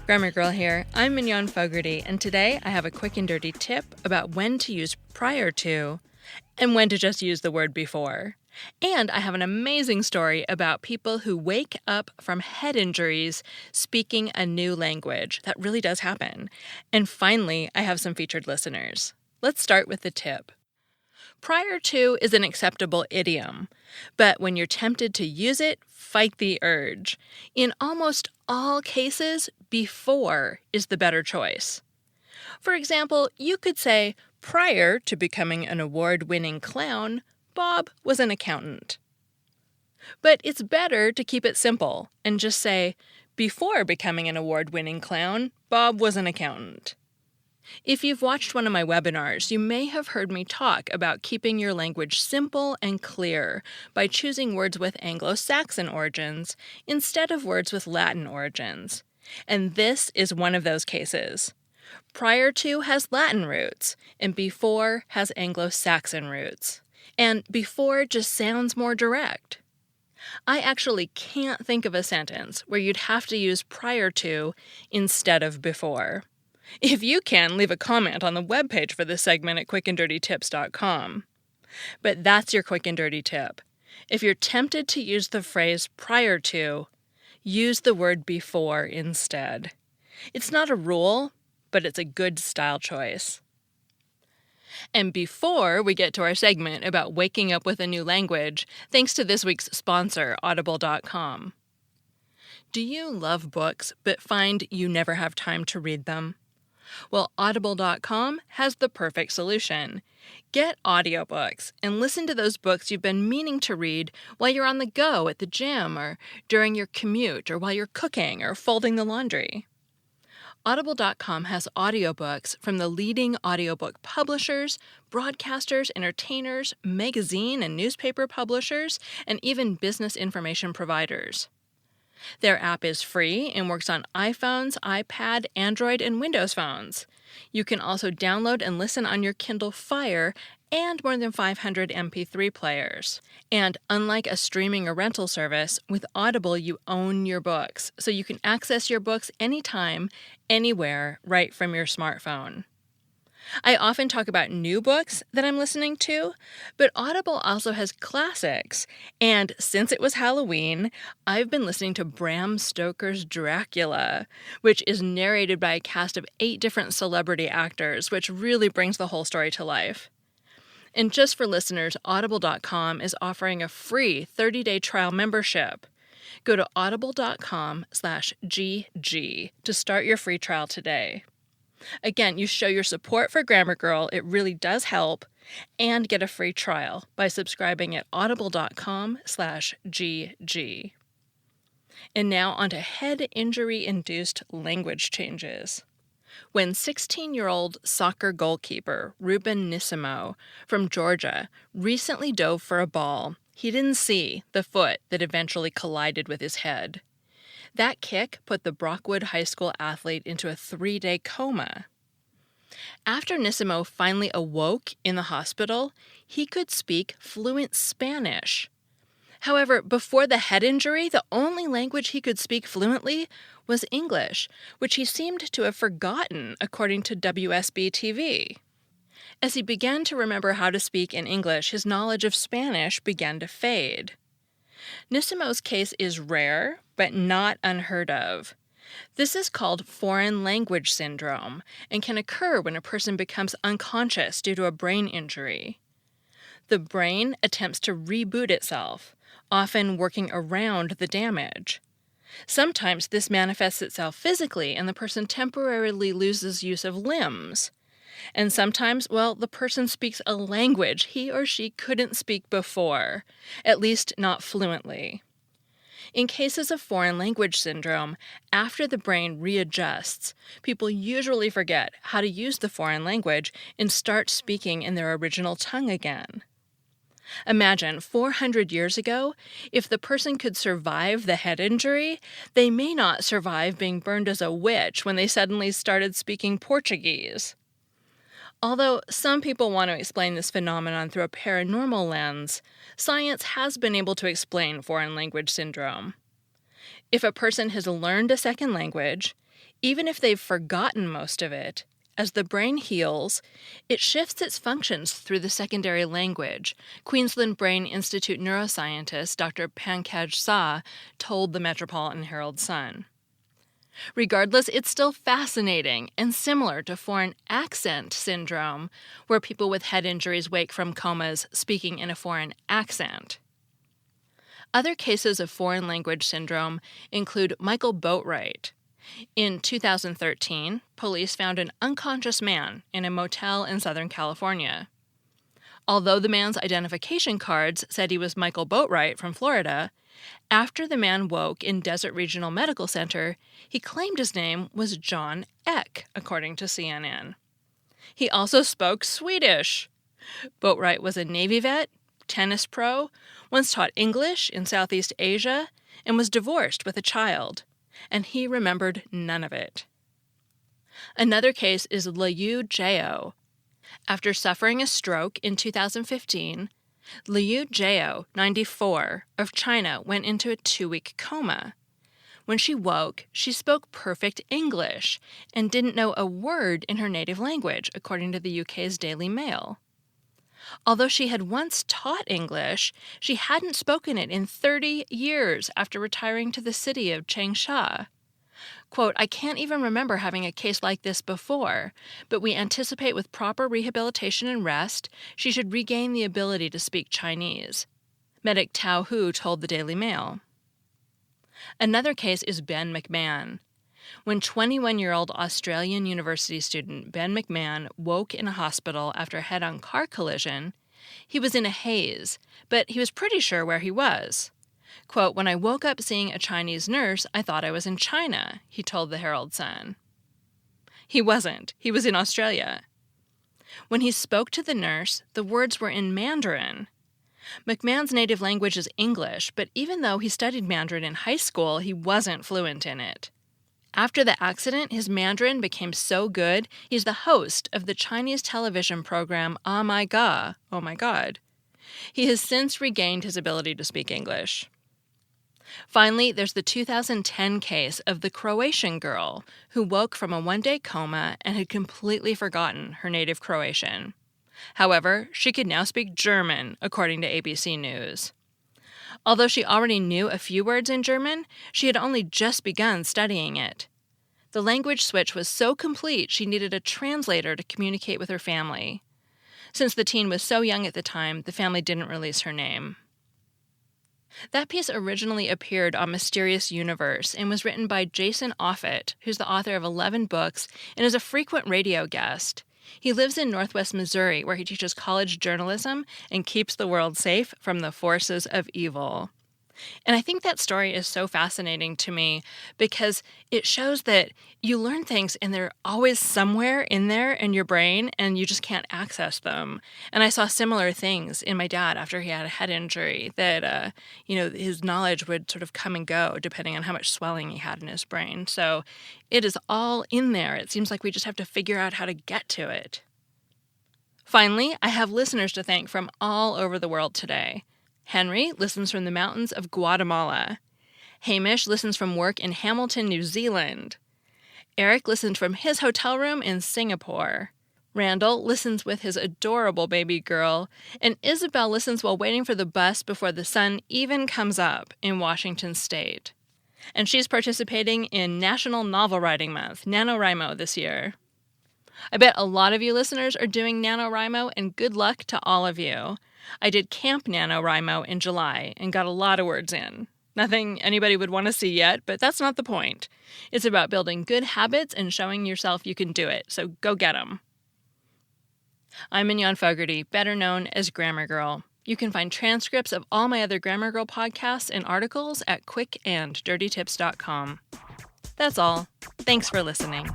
Grammar Girl here. I'm Mignon Fogarty, and today I have a quick and dirty tip about when to use prior to and when to just use the word before. And I have an amazing story about people who wake up from head injuries speaking a new language. That really does happen. And finally, I have some featured listeners. Let's start with the tip. Prior to is an acceptable idiom, but when you're tempted to use it, fight the urge. In almost all cases, before is the better choice. For example, you could say, prior to becoming an award-winning clown, Bob was an accountant. But it's better to keep it simple and just say, before becoming an award-winning clown, Bob was an accountant. If you've watched one of my webinars, you may have heard me talk about keeping your language simple and clear by choosing words with Anglo-Saxon origins instead of words with Latin origins. And this is one of those cases. Prior to has Latin roots, and before has Anglo-Saxon roots. And before just sounds more direct. I actually can't think of a sentence where you'd have to use prior to instead of before. If you can, leave a comment on the webpage for this segment at quickanddirtytips.com. But that's your quick and dirty tip. If you're tempted to use the phrase prior to, use the word before instead. It's not a rule, but it's a good style choice. And before we get to our segment about waking up with a new language, thanks to this week's sponsor, Audible.com. Do you love books but find you never have time to read them? Well, Audible.com has the perfect solution. Get audiobooks and listen to those books you've been meaning to read while you're on the go at the gym or during your commute or while you're cooking or folding the laundry. Audible.com has audiobooks from the leading audiobook publishers, broadcasters, entertainers, magazine and newspaper publishers, and even business information providers. Their app is free and works on iPhones, iPad, Android, and Windows phones. You can also download and listen on your Kindle Fire and more than 500 MP3 players. And unlike a streaming or rental service, with Audible you own your books, so you can access your books anytime, anywhere, right from your smartphone. I often talk about new books that I'm listening to, but Audible also has classics. And since it was Halloween, I've been listening to Bram Stoker's Dracula, which is narrated by a cast of 8 different celebrity actors, which really brings the whole story to life. And just for listeners, Audible.com is offering a free 30-day trial membership. Go to audible.com/GG to start your free trial today. Again, you show your support for Grammar Girl, it really does help, and get a free trial by subscribing at audible.com/GG. And now onto head injury-induced language changes. When 16-year-old soccer goalkeeper Ruben Nissimo from Georgia recently dove for a ball, he didn't see the foot that eventually collided with his head. That kick put the Brockwood High School athlete into a 3-day coma. After Nissimo finally awoke in the hospital, he could speak fluent Spanish. However, before the head injury, the only language he could speak fluently was English, which he seemed to have forgotten, according to WSB-TV. As he began to remember how to speak in English, his knowledge of Spanish began to fade. Nissimo's case is rare, but not unheard of. This is called foreign language syndrome and can occur when a person becomes unconscious due to a brain injury. The brain attempts to reboot itself, often working around the damage. Sometimes this manifests itself physically and the person temporarily loses use of limbs. And sometimes, the person speaks a language he or she couldn't speak before, at least not fluently. In cases of foreign language syndrome, after the brain readjusts, people usually forget how to use the foreign language and start speaking in their original tongue again. Imagine 400 years ago, if the person could survive the head injury, they may not survive being burned as a witch when they suddenly started speaking Portuguese. Although some people want to explain this phenomenon through a paranormal lens, science has been able to explain foreign language syndrome. If a person has learned a second language, Even if they've forgotten most of it, as the brain heals, it shifts its functions through the secondary language, Queensland Brain Institute neuroscientist Dr. Pankaj Shah told the Metropolitan Herald-Sun. Regardless, it's still fascinating and similar to foreign accent syndrome, where people with head injuries wake from comas speaking in a foreign accent. Other cases of foreign language syndrome include Michael Boatwright. In 2013, police found an unconscious man in a motel in Southern California. Although the man's identification cards said he was Michael Boatwright from Florida, after the man woke in Desert Regional Medical Center, he claimed his name was John Eck, according to CNN. He also spoke Swedish. Boatwright was a Navy vet, tennis pro, once taught English in Southeast Asia, and was divorced with a child. And he remembered none of it. Another case is Liu Jiao. After suffering a stroke in 2015, Liu Jiao, 94, of China, went into a 2-week coma. When she woke, she spoke perfect English and didn't know a word in her native language, according to the UK's Daily Mail. Although she had once taught English, she hadn't spoken it in 30 years after retiring to the city of Changsha. Quote, "I can't even remember having a case like this before, but we anticipate with proper rehabilitation and rest, she should regain the ability to speak Chinese," medic Tao Hu told the Daily Mail. Another case is Ben McMahon. When 21-year-old Australian university student Ben McMahon woke in a hospital after a head-on car collision, he was in a haze, but he was pretty sure where he was. Quote, "When I woke up seeing a Chinese nurse, I thought I was in China," he told the Herald-Sun. He wasn't. He was in Australia. When he spoke to the nurse, the words were in Mandarin. McMahon's native language is English, but even though he studied Mandarin in high school, he wasn't fluent in it. After the accident, his Mandarin became so good, he's the host of the Chinese television program Oh My God. He has since regained his ability to speak English. Finally, there's the 2010 case of the Croatian girl who woke from a one-day coma and had completely forgotten her native Croatian. However, she could now speak German, according to ABC News. Although she already knew a few words in German, she had only just begun studying it. The language switch was so complete she needed a translator to communicate with her family. Since the teen was so young at the time, the family didn't release her name. That piece originally appeared on Mysterious Universe and was written by Jason Offutt, who's the author of 11 books and is a frequent radio guest. He lives in Northwest Missouri, where he teaches college journalism and keeps the world safe from the forces of evil. And I think that story is so fascinating to me because it shows that you learn things and they're always somewhere in there in your brain and you just can't access them. And I saw similar things in my dad after he had a head injury that, his knowledge would sort of come and go depending on how much swelling he had in his brain. So it is all in there. It seems like we just have to figure out how to get to it. Finally, I have listeners to thank from all over the world today. Henry listens from the mountains of Guatemala. Hamish listens from work in Hamilton, New Zealand. Eric listens from his hotel room in Singapore. Randall listens with his adorable baby girl. And Isabel listens while waiting for the bus before the sun even comes up in Washington State. And she's participating in National Novel Writing Month, NaNoWriMo, this year. I bet a lot of you listeners are doing NaNoWriMo, and good luck to all of you. I did Camp NaNoWriMo in July and got a lot of words in. Nothing anybody would want to see yet, but that's not the point. It's about building good habits and showing yourself you can do it, so go get 'em. I'm Mignon Fogarty, better known as Grammar Girl. You can find transcripts of all my other Grammar Girl podcasts and articles at quickanddirtytips.com. That's all. Thanks for listening.